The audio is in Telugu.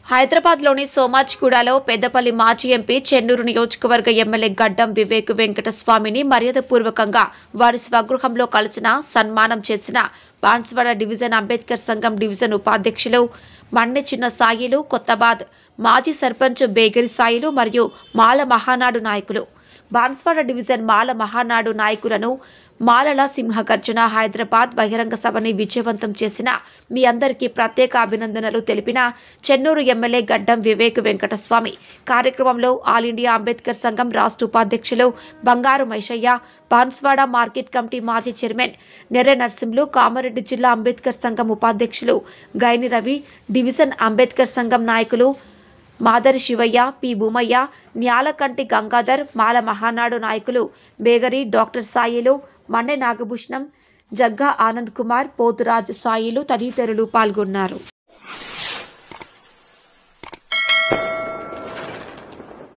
హైదరాబాద్లోని సోమాజిగూడలో పెద్దపల్లి మాజీ ఎంపీ చెన్నూరు నియోజకవర్గ ఎమ్మెల్యే గడ్డం వివేక్ వెంకటస్వామిని మర్యాదపూర్వకంగా వారి స్వగృహంలో కలిసిన సన్మానం చేసిన బాన్స్వాడ డివిజన్ అంబేద్కర్ సంఘం డివిజన్ ఉపాధ్యక్షులు మన్నె చిన్న సాయిలు, కొత్తబాద్ మాజీ సర్పంచ్ బేగరి సాయిలు మరియు మాల మహానాడు నాయకులు. బాన్స్వాడ డివిజన్ మాల మహానాడు నాయకులను మాలల సింహగర్జన హైదరాబాద్ బహిరంగ సభని విజయవంతం చేసిన మీ అందరికీ ప్రత్యేక అభినందనలు తెలిపిన చెన్నూరు ఎమ్మెల్యే గడ్డం వివేక్ వెంకటస్వామి కార్యక్రమంలో ఆల్ ఇండియా అంబేద్కర్ సంఘం రాష్ట్ర ఉపాధ్యక్షులు బంగారు మైషయ్య, బాన్స్వాడ మార్కెట్ కమిటీ మాజీ చైర్మన్ నెర్రె నర్సింహులు, కామారెడ్డి జిల్లా అంబేద్కర్ సంఘం ఉపాధ్యక్షులు గైని రవి, డివిజన్ అంబేద్కర్ సంఘం నాయకులు మాదరి శివయ్య, పి భూమయ్య, న్యాలకంటి గంగాధర్, మాల మహానాడు నాయకులు బేగరి డాక్టర్ సాయిలు, మన్నె నాగభూషణం, జగ్గా ఆనంద్ కుమార్, పోతురాజ్ సాయిలు తదితరులు పాల్గొన్నారు.